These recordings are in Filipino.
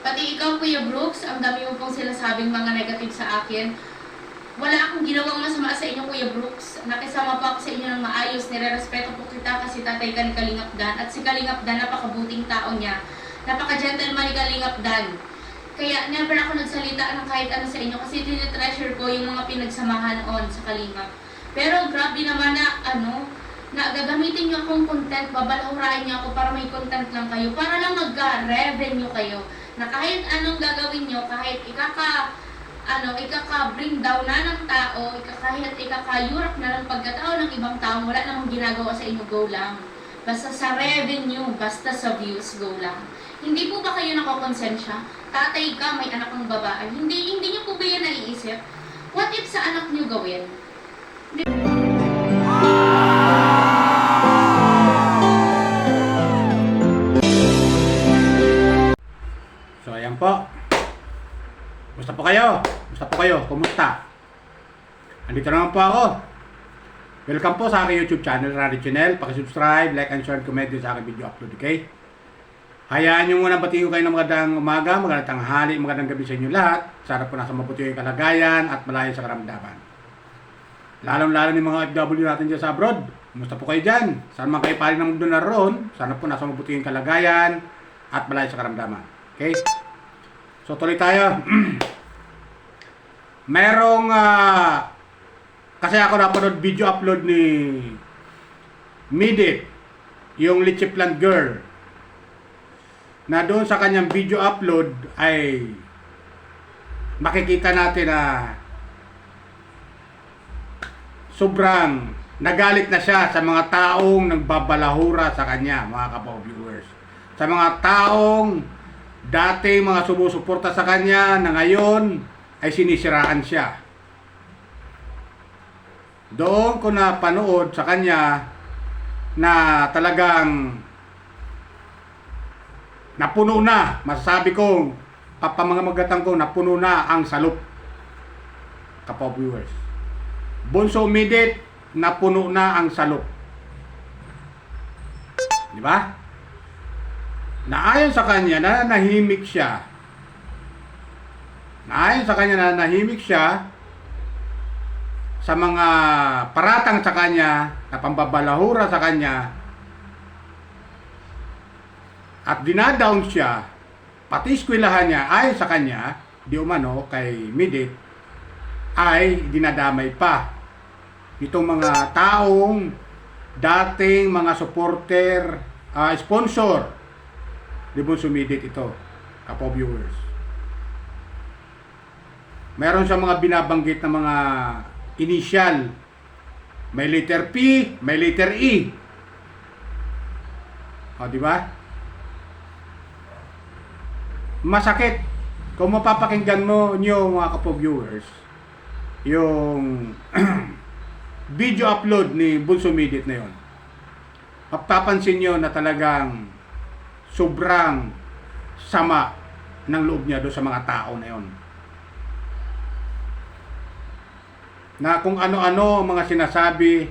Pati ikaw, Kuya Brooks, ang dami mo pong sinasabing mga negative sa akin. Wala akong ginawang masama sa inyo, Kuya Brooks. Nakisama pa ako sa inyo ng maayos. Nire-respeto po kita kasi tatay ka ni Kalingap Dan. At si Kalingap Dan, napakabuting tao niya. Napaka-gentleman ni Kalingap Dan. Kaya never ako nagsalita ng kahit ano sa inyo kasi tinitreasure ko yung mga pinagsamahan on sa Kalingap. Pero grabe naman na gagamitin niyo akong content, babalahurain niyo ako para may content lang kayo, para lang mag-revenue kayo. Na kahit anong gagawin nyo, kahit ikaka-bring down na ng tao, kahit ikaka-yurak na ng pagkatao ng ibang tao, wala namang ginagawa sa inyo, go lang. Basta sa revenue, basta sa views, go lang. Hindi po ba kayo nakakonsensya? Tatay ka, may anak ng babae. Hindi nyo po ba yan naiisip? What if sa anak nyo gawin? So ayan po. Kumusta po kayo? Kumusta po kayo? Kumusta? Andito naman po ako. Welcome po sa aking YouTube channel, Rally Channel. Paki-subscribe, like and share, comment din sa aking video upload, okay? Hayaan nyo muna batiin ko kayo ng magandang umaga, magandang tanghali, magandang gabi sa inyo lahat. Sana po nasa mabuti yung kalagayan at malayo sa karamdaman. Lalong-lalo ni mga OFW natin dyan sa abroad. Kumusta po kayo dyan? Saan man kayo paling ng mundo naroon, sana po nasa mabuti yung kalagayan at malayo sa karamdaman. Okay? So tuloy tayo. Merong kasi ako napanood video upload ni Midit, yung Leche Plant Girl. Na doon sa kanyang video upload ay makikita natin na sobrang nagalit na siya sa mga taong nagbabalahura sa kanya, mga kapo-viewers. Sa mga taong dati mga sumusuporta sa kanya na ngayon ay sinisiraan siya. Doon ko napanood sa kanya na talagang napuno na, masasabi kong papamangamagatang ko, napuno na ang salop, kapo-viewers. Bunso Midit, napuno na ang salop. Di ba? Na ayon sa kanya, nananahimik siya. Na ayon sa kanya, nananahimik siya sa mga paratang sa kanya, na pambabalahura sa kanya, at dinadown siya, pati eskwelahan niya, ayon sa kanya, di umano kay Midit, ay dinadamay pa itong mga taong dating mga supporter, sponsor di Bunso Midit ito, kapo-viewers. Meron siyang mga binabanggit na mga initial. May letter P, may letter E. O, di ba? Masakit kung mapapakinggan mo nyo, mga kapo-viewers, yung video upload ni Bunso Midit na yun. Mapapansin nyo na talagang sobrang sama ng loob niya doon sa mga tao na yun. Na kung ano-ano ang mga sinasabi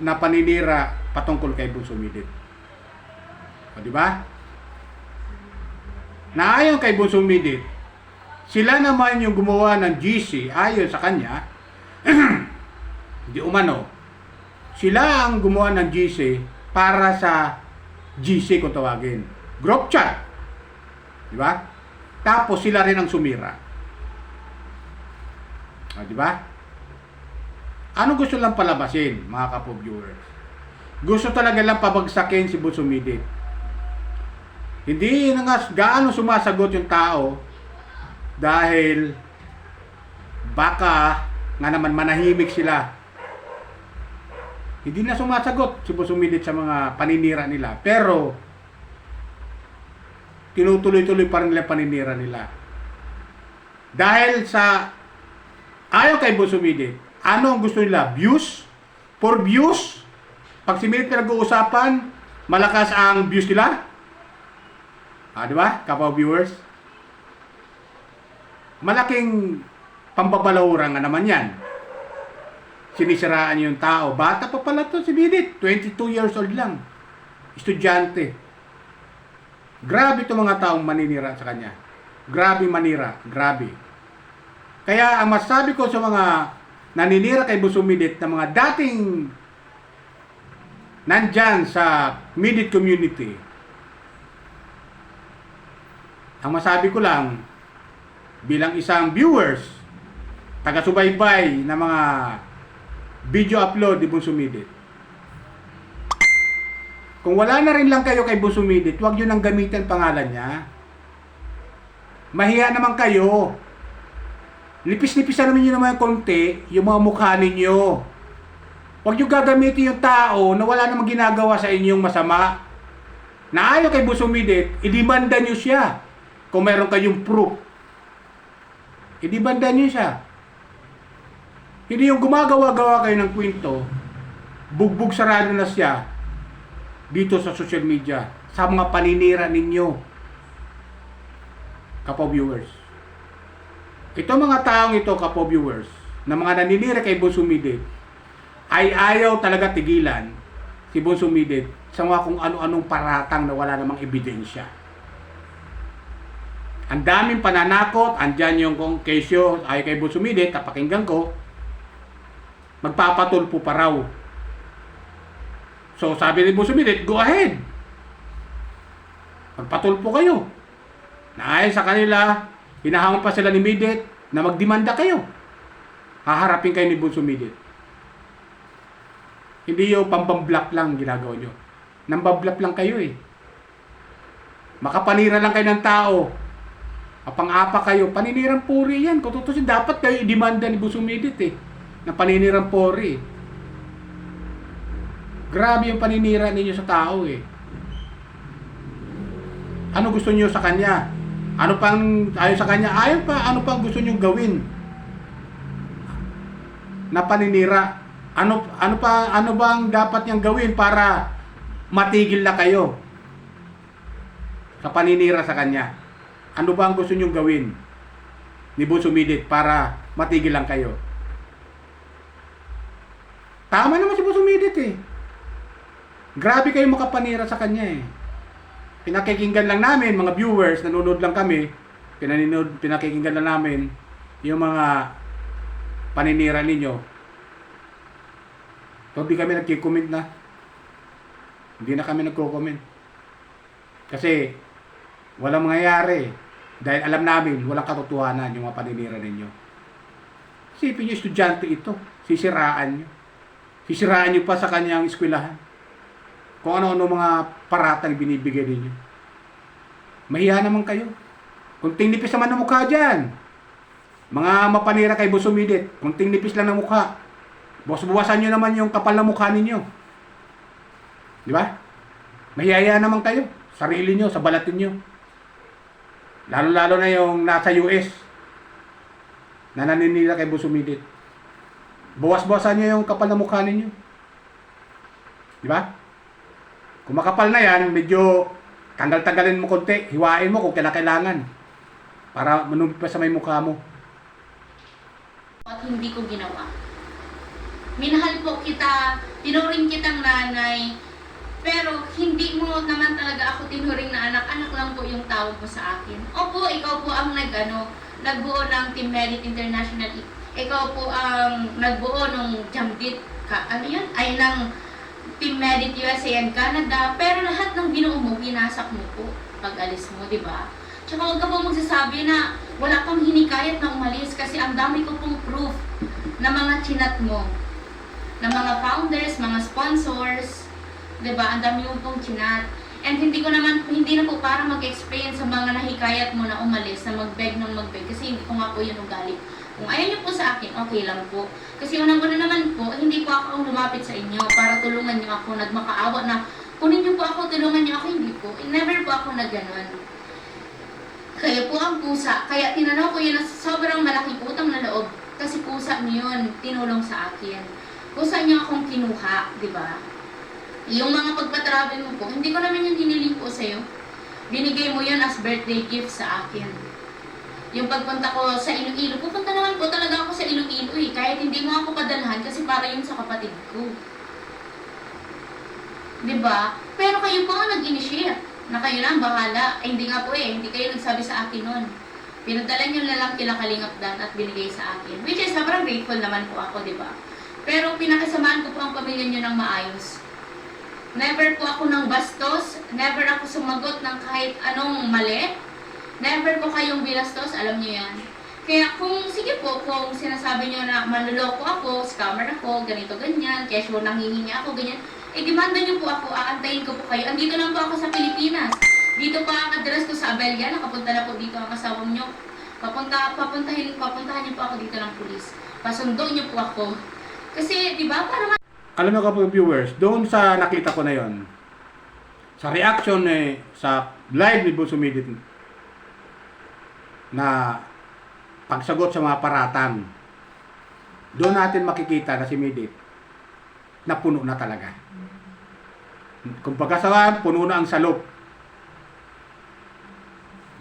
na paninira patungkol kay Bunso Midit. O, di ba? Na ayon kay Bunso Midit, sila naman yung gumawa ng GC ayon sa kanya, di umano, sila ang gumawa ng GC para sa GC kung tawagin, group chat, di ba? Tapos sila rin ang sumira, di ba? Ano gusto lang palabasin, mga kapo-viewers? Gusto talaga lang pabagsakin si Bunso Midit. Hindi na nga gaano sumasagot yung tao dahil baka nga naman manahimik sila. Hindi na sumasagot si Bunso Midit sa mga paninira nila. Pero tinutuloy-tuloy pa rin nila paninira nila. Dahil sa ayaw kay Bunso Midit, ano ang gusto nila? Views? For views? Pag si Midit pinag-uusapan, malakas ang views nila? Di ba, kapo-viewers? Malaking pambabalahura nga naman yan. Sinisiraan yung tao. Bata pa pala to si Midit. 22 years old lang. Estudyante. Grabe itong mga taong maninira sa kanya. Grabe manira, grabe. Kaya ang masabi ko sa mga naninira kay Boss Sumidit na mga dating nandyan sa Midit community, ang masabi ko lang, bilang isang viewers, taga-subaybay na mga video upload ni Boss Sumidit, kung wala na rin lang kayo kay Boss Sumidit, huwag nyo nang gamitin pangalan niya. Mahiya naman kayo. Lipis-lipisan naman nyo naman yung konti, yung mga mukha ninyo. Huwag nyo gagamitin yung tao na wala namang ginagawa sa inyong masama. Na ayaw kay Boss Sumidit, idimanda nyo siya. Kung meron kayong proof, idibanda nyo siya. Hindi yung gumagawa-gawa kayo ng kwento, bugbog sarado na siya dito sa social media, sa mga paninira ninyo, kapo-viewers. Ito mga taong ito, kapo-viewers, na mga naninira kay Boss Sumidit, ay ayaw talaga tigilan si Boss Sumidit sa mga kung ano-anong paratang na wala namang ebidensya. Ang daming pananakot, andyan yung kung kesyo ay kay Boss Sumidit, kapakinggan ko, magpapatulpo pa raw. So sabi ni Boss Sumidit, go ahead. Magpatulpo kayo. Na ayon sa kanila, hinahamon pa sila ni Midit na magdemanda kayo. Haharapin kayo ni Boss Sumidit. Hindi yung pambamblock lang ginagawa nyo. Nambablock lang kayo eh. Makapanira lang kayo ng tao. Apang-apa kayo, paninirang puri yan. Kung tutusin, dapat kayo i-demanda ni Boss Sumidit eh. Na paninirang puri. Grabe yung paninira ninyo sa tao eh. Ano gusto niyo sa kanya? Ano pang ayon sa kanya? Ayon pa, ano pang gusto niyo gawin? Na paninira. Ano bang dapat niyang gawin para matigil na kayo sa paninira sa kanya? Ano ba ang gusto niyong gawin ni Boss Sumidit para matigil lang kayo? Tama naman si Boss Sumidit eh. Grabe kayo makapanira sa kanya eh. Pinakikinggan lang namin, mga viewers, nanonood lang kami, pinakikinggan lang namin yung mga paninira ninyo. So, hindi kami nagki-comment na. Hindi na kami nagko-comment. Kasi, walang mangyayari. Dahil alam namin, walang katotohanan yung mga paninira ninyo. Isipin nyo, estudyante ito. Sisiraan nyo. Sisiraan nyo pa sa kanyang eskwelahan. Kung ano-ano mga paratang binibigay ninyo. Mahiya naman kayo. Kunting nipis naman ng mukha dyan. Mga mapanira kay Boss Sumidit, kunting nipis lang ng mukha. Buwasan nyo naman yung kapal na mukha ninyo. Di ba? Mahiyaya naman kayo. Sarili nyo, sa balatin nyo. Lalo-lalo na yung nasa US na naninira kay Boss Sumidit. Buwas-buwasan nyo yung kapal na mukha ninyo. Di ba? Kung makapal na yan, medyo tanggal-tanggalin mo konti, hiwain mo kung kailangan para manumpi pa sa may mukha mo. At hindi ko ginawa. Minahal po kita, tinuring kitang nanay, pero hindi mo naman talaga ako tinuring na anak. Anak lang po yung tawag mo sa akin. Opo, ikaw po ang nagbuo ng Team Merit International. Ikaw po ang nagbuo ng Jamdit, ng Team Merit USA and Canada. Pero lahat ng binuo mo, pinasak mo po pag alis mo, di ba? Tsaka huwag ka po magsasabi na wala kang hinikayat na umalis kasi ang dami ko pong proof na mga chinat mo, na mga founders, mga sponsors, diba? Ang dami mo pong chinat. And hindi na po para mag-explain sa mga nahikayat mo na umalis, na mag-beg ng mag-beg, kasi hindi ko nga po yun ugali. Kung ayaw niyo po sa akin, okay lang po. Kasi unang-una naman po, hindi po ako ang lumapit sa inyo para tulungan niyo ako, nagmakaawa na, kunin niyo po ako, tulungan niyo ako, hindi po. Never po ako nagganon. Kaya po ang pusa, kaya tinanaw ko yun na sobrang malaking utang na loob, kasi pusa niyo yun, tinulong sa akin. Kusa niyo akong kinuha, di ba? Yung mga pagpatravel mo po, hindi ko naman yung hiniling po sa'yo. Binigay mo yun as birthday gift sa akin. Yung pagpunta ko sa Iloilo, pupunta naman po talaga ako sa Iloilo eh. Kahit hindi mo ako padalhan kasi para yun sa kapatid ko. Di ba? Pero kayo pa nga nag-initiate na kayo na ang bahala. Ay, hindi nga po eh, hindi kayo nagsabi sa akin nun. Pinadala nyo na lang kila Kalingap Dan at binigay sa akin. Which is, sobrang grateful naman po ako, di ba? Pero pinakasamaan ko po ang pamilya nyo ng maayos. Never po ako ng bastos, never ako sumagot ng kahit anong mali. Never po kayong binastos, alam nyo yan. Kaya sige po, kung sinasabi nyo na manloloko ako, scammer ako, ganito, ganyan, kesyo nanghihingi ako, ganyan, demanda nyo po ako, aantayin ko po kayo. Andito lang po ako sa Pilipinas. Dito pa ang address ko sa Abelga, nakapunta na po dito ang kasama nyo. Papuntahan nyo po ako dito ng pulis. Pasundo nyo po ako. Kasi, di ba, para Alam mo kapag viewers, doon sa nakita ko na yon, sa reaction sa live ni Busumidit na pagsagot sa mga paratang, doon natin makikita na si Midit na puno na talaga. Kung pagkasawan, puno na ang salop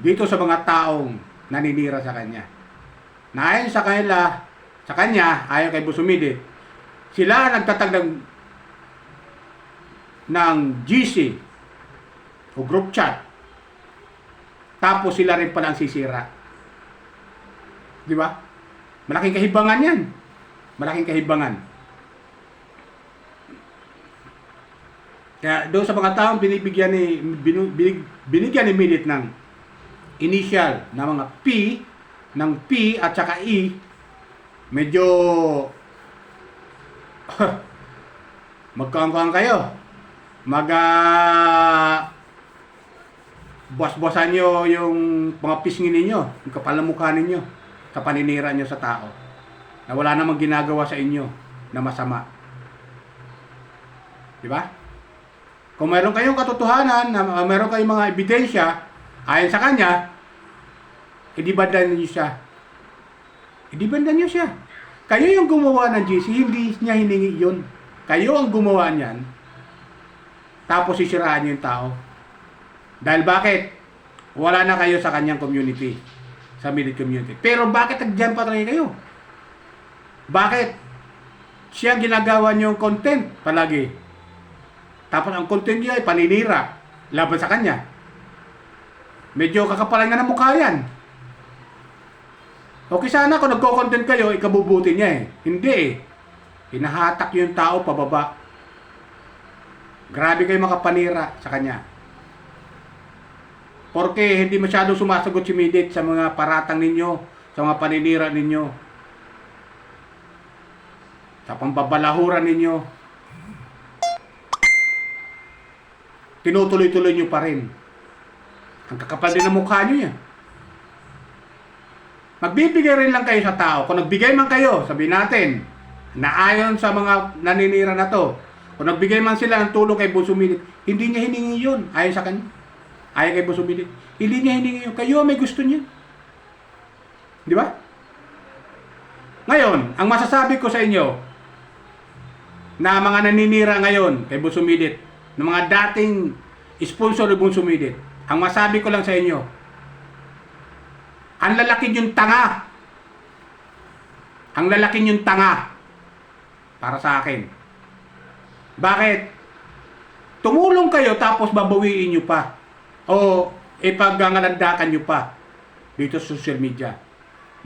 dito sa mga taong naninira sa kanya. Na ayon sa kanya, ayon kay Busumidit, sila nagtatag ng GC o group chat. Tapos sila rin pala ang sisira. Di ba? Malaking kahibangan yan. Malaking kahibangan. Kaya doon sa mga taong binigyan ni Midit ng initial na mga P at saka E, medyo magkaangkang kayo. Buwas-buwasan nyo yung mga pisngin ninyo, yung kapal na mukha ninyo, sa paninira nyo sa tao na wala namang ginagawa sa inyo na masama. Di ba? Kung mayroon kayong katotohanan, na mayroon kayong mga ebidensya ayon sa kanya, idibandan niyo siya. Idibandan niyo siya. Kayo yung gumawa ng GC, hindi niya hiningi yun. Kayo ang gumawa niyan, tapos sisiraan niyo yung tao. Dahil bakit? Wala na kayo sa kanyang community, sa Midit community. Pero bakit nagdiyan pa talaga kayo? Bakit? Siya ang ginagawa niyo yung content palagi. Tapos ang content niya ay paninira laban sa kanya. Medyo kakapalan nga ng mukha yan. Okay sana kung nagko-content kayo, ikabubuti niya eh. Hindi eh. Hinahatak yung tao pababa. Grabe kayo makapanira sa kanya. Porque hindi masyadong sumasagot si Midit sa mga paratang ninyo, sa mga paninira ninyo, sa pambabalahuran ninyo. Tinutuloy-tuloy nyo pa rin. Ang kakapal din ng mukha nyo yan. Magbibigay rin lang kayo sa tao. Kung nagbigay man kayo, sabihin natin, na ayon sa mga naninira na to, kung nagbigay man sila ng tulong kay Busumidit, hindi niya hiningi yun. Ayon sa kanya. Ayon kay Busumidit. Hindi niya hiningi yun. Kayo may gusto niya. Di ba? Ngayon, ang masasabi ko sa inyo, na mga naninira ngayon kay Busumidit, ng mga dating sponsor ni Busumidit, ang masabi ko lang sa inyo, ang lalaki niyong tanga. Ang lalaki niyong tanga. Para sa akin. Bakit? Tumulong kayo tapos babawiin niyo pa. O ipaggangalandakan niyo pa. Dito sa social media.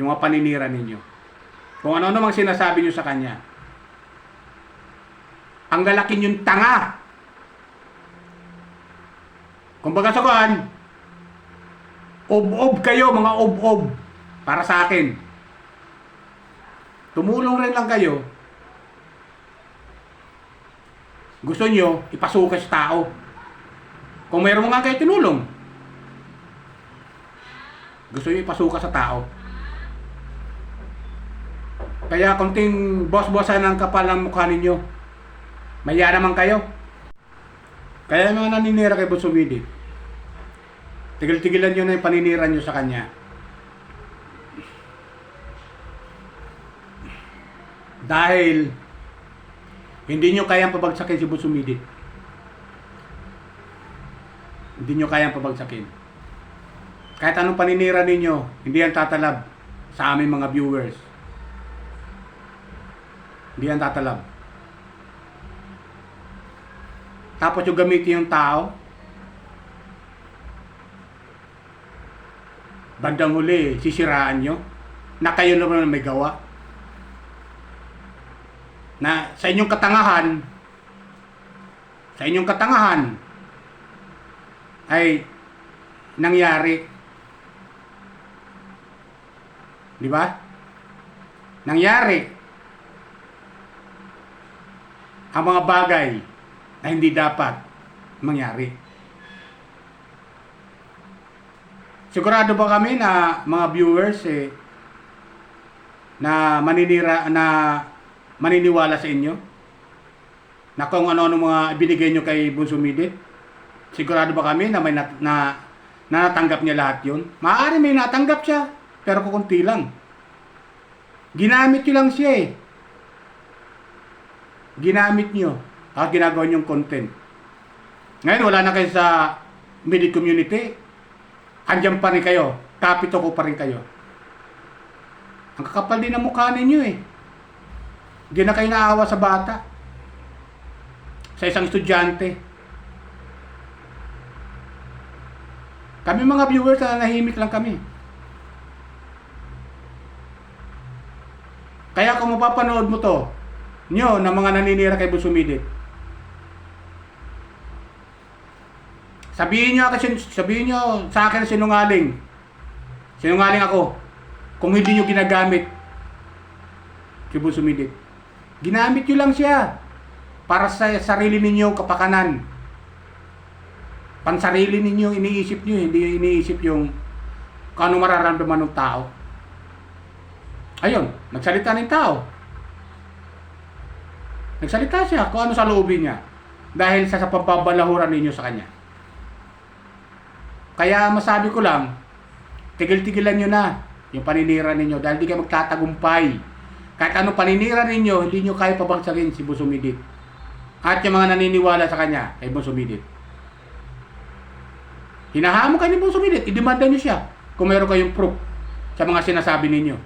Yung mga paninira ninyo. Kung ano namang sinasabi niyo sa kanya. Ang lalaki niyong tanga. Kung baga sakuan, ob-ob kayo, mga ob-ob, para sa akin. Tumulong rin lang kayo. Gusto nyo, ipasuka sa tao. Kung mayroon nga kayo tinulong, gusto nyo ipasuka sa tao. Kaya konting boss-bossan ng kapal ng mukha ninyo. Maya naman kayo. Kaya mga naninira kay Busumidit, tigil-tigilan nyo na yung paninira nyo sa kanya. Dahil hindi nyo kayang pabagsakin si Busumidit. Hindi nyo kayang pabagsakin. Kahit anong paninira ninyo, hindi yan tatalab sa aming mga viewers. Hindi yan tatalab. Tapos yung gamitin yung tao, bandang huli, sisiraan nyo, na kayo naman may gawa. Na sa inyong katangahan, ay nangyari. Di ba? Nangyari ang mga bagay na hindi dapat mangyari. Sigurado ba kami na mga viewers na maniniwala sa inyo? Na kung ano-ano mga ibinigay nyo kay Bunso Midit? Sigurado ba kami na may natanggap niya lahat yun? Maaari may natanggap siya, pero kukunti lang. Ginamit nyo lang siya eh. Ginamit nyo. At ginagawa nyong content. Ngayon wala na kayo sa Midit community. Andiyan pa rin kayo. Kapito ko pa rin kayo. Ang kakapal din ng mukha ninyo eh. Hindi na kayo naawa sa bata. Sa isang estudyante. Kami mga viewers na nahimik lang kami. Kaya kung mapapanood mo to, nyo na mga naninira kay Bunso Midit, sabihin nyo sa akin na sinungaling. Sinungaling ako. Kung hindi nyo ginagamit si Bunso Midit. Ginamit nyo lang siya para sa sarili ninyong kapakanan. Pansarili ninyo, iniisip nyo, hindi iniisip yung kung ano mararamdaman ng tao. Ayun, nagsalita ng tao. Nagsalita siya kung ano sa loobin niya dahil sa pambabalahuran ninyo sa kanya. Kaya masabi ko lang, tigil-tigilan nyo na yung paninira ninyo dahil di kayo magtatagumpay. Kahit ano paninira ninyo, hindi nyo kaya pabagsagin si Bunso Midit. At yung mga naniniwala sa kanya, kay Bunso Midit. Hinahamon kayo ni Bunso Midit, idemanda nyo siya kung mayroon kayong proof sa mga sinasabi ninyo.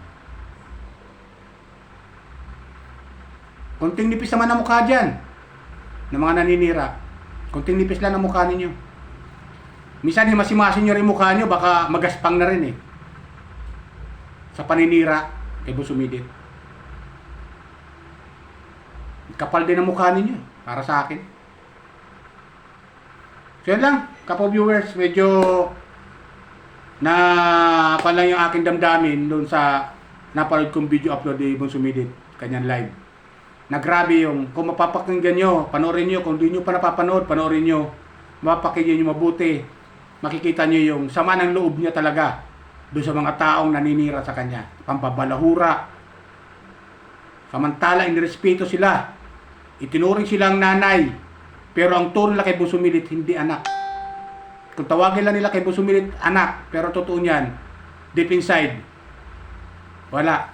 Kunting nipis naman ang mukha dyan ng mga naninira. Kunting nipis lang ang mukha ninyo. Minsan himasimasin nyo rin mukha nyo, baka magaspang na rin eh. Sa paninira kay Bunso Midit. Kapal din ang mukha ninyo para sa akin. So yan lang, kapo viewers, medyo lang yung aking damdamin doon sa napanood kong video upload ni Bunso Midit, kanyang live. Na grabe yung, kung mapapakinggan nyo, panoorin nyo, kung di nyo pa napapanood, panoorin nyo, mapapakinggan nyo mabuti, makikita nyo yung sama ng loob niya talaga doon sa mga taong naninira sa kanya, pambabalahura. Samantala, inirespeto sila, itinuring silang nanay, pero ang turo nila kay Bunso Midit, hindi anak. Kung tawagin lang nila kay Bunso Midit, anak, pero totoo niyan, deep inside, wala.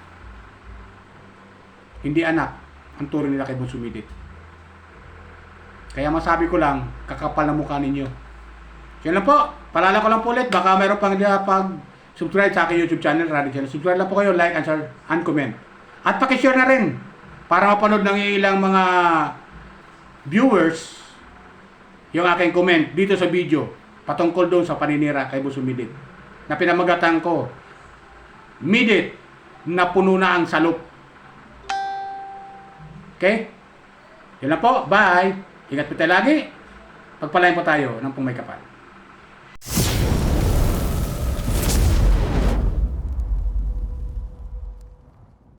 Hindi anak ang turo nila kay Bunso Midit. Kaya masabi ko lang, kakapal na mukha ninyo. So yan lang po, palala ko lang po ulit, baka mayroon pang subscribe sa aking YouTube channel, Radic Channel. Subscribe lang po kayo, like and share and comment. At pakishare na rin, para mapanood ng ilang mga viewers yung aking comment dito sa video patungkol doon sa paninira kay Bunso Midit na pinamagatan ko, Midit na puno na ang salop. Okay? Yun lang po, bye! Ingat po tayo lagi, pagpalain po tayo ng pong may kapal.